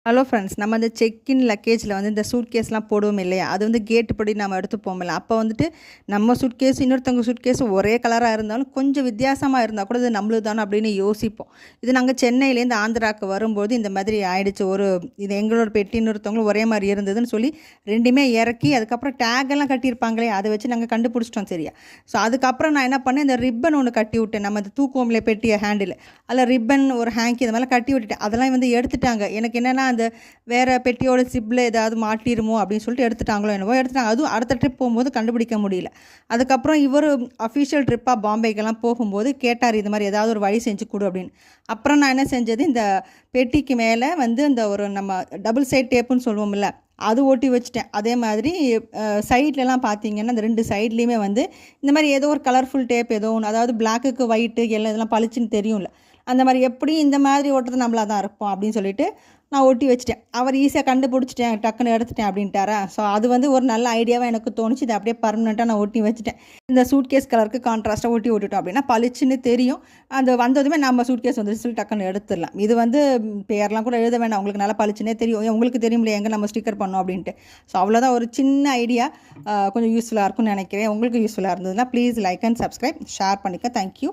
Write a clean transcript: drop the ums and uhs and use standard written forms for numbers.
Hello friends, நம்ம அந்த check in லக்கேஜில் வந்து இந்த சூட்கேஸ்லாம் போடுவோம் இல்லையா, அது வந்து கேட்டு படி நம்ம எடுத்து போகல. அப்போ வந்துட்டு நம்ம சூட்கேஸ் இன்னொருத்தவங்க சூட்கேஸ் ஒரே கலராக இருந்தாலும் கொஞ்சம் வித்தியாசமாக இருந்தால் கூட இது நம்மளுது தானே அப்படின்னு யோசிப்போம். இது நாங்கள் சென்னையிலேருந்து ஆந்திராவுக்கு வரும்போது இந்த மாதிரி ஆயிடுச்சு. இது எங்களோட பெட்டி இன்னொருத்தவங்களும் ஒரே மாதிரி இருந்ததுன்னு சொல்லி ரெண்டுமே இறக்கி அதுக்கப்புறம் டேக்கெல்லாம் கட்டியிருப்பாங்களே அதை வச்சு நாங்கள் கண்டுபிடிச்சிட்டோம் சரியா. ஸோ அதுக்கப்புறம் நான் என்ன பண்ணேன், இந்த ரிப்பன் ஒன்று கட்டி விட்டேன். நம்ம அந்த தூக்குவோம்ல பெட்டியை ஹேண்டில், அதில் ரிப்பன் ஒரு ஹேங்கி இந்த மாதிரிலாம் கட்டி விட்டுட்டேன். அதெல்லாம் வந்து எடுத்துட்டாங்க. எனக்கு என்னென்னா அந்த வேறு பெட்டியோட சிப்பில் ஏதாவது மாட்டிருமோ அப்படின்னு சொல்லிட்டு எடுத்துட்டாங்களோ என்னவோ எடுத்துட்டாங்க. அதுவும் அடுத்த ட்ரிப் போகும்போது கண்டுபிடிக்க முடியல. அதுக்கப்புறம் இவர் அஃபிஷியல் ட்ரிப்பாக பாம்பேக்கெல்லாம் போகும்போது கேட்டார், இது மாதிரி ஏதாவது ஒரு வழி செஞ்சு கொடு அப்படின்னு. அப்புறம் நான் என்ன செஞ்சது, இந்த பெட்டிக்கு மேலே வந்து இந்த ஒரு நம்ம டபுள் சைட் டேப்புன்னு சொல்லுவோம்ல, அது ஒட்டி வச்சுட்டேன். அதே மாதிரி சைட்லலாம் பார்த்தீங்கன்னா இந்த 2 சைட்லேயுமே வந்து இந்த மாதிரி ஏதோ ஒரு கலர்ஃபுல் டேப் ஏதோ ஒன்று, அதாவது பிளாக்குக்கு ஒயிட்டு எல்லாம் இதெல்லாம் பளிச்சுன்னு தெரியும்ல, அந்த மாதிரி எப்படி இந்த மாதிரி ஓட்டுறது நம்மளாக தான் இருப்போம் அப்படின்னு சொல்லிட்டு நான் ஒட்டி வச்சுட்டேன். அவர் ஈஸியாக கண்டுபிடிச்சிட்டேன், டக்குன்னு எடுத்துட்டேன் அப்படின்ட்டாரா. ஸோ அது வந்து ஒரு நல்ல ஐடியாவாக எனக்கு தோணுச்சு. இதை அப்படியே பர்மனெண்ட்டாக நான் ஒட்டி வச்சுட்டேன். இந்த சூட்கேஸ் கலருக்கு கான்ட்ராஸ்ட்டாக ஒட்டி விட்டுட்டோம் அப்படின்னா பளிச்சுன்னு தெரியும். அந்த வந்ததுமே நம்ம சூட்கேஸ் வந்துட்டு சொல்லி டக்குன்னு எடுத்துடலாம். இது வந்து பேர்லாம் கூட எழுத வேண்டாம், உங்களுக்கு நல்லா பளிச்சுன்னே தெரியும். உங்களுக்கு தெரியும் இல்லையா எங்கே நம்ம ஸ்டிக்கர் பண்ணோம் அப்படின்ட்டு. ஸோ அவ்வளோதான், ஒரு சின்ன ஐடியா கொஞ்சம் யூஸ்ஃபுல்லாக இருக்கும்னு நினைக்கிறேன். உங்களுக்கு யூஸ்ஃபுல்லாக இருந்ததுன்னா please like and subscribe, share பண்ணிக்க. தேங்க்யூ.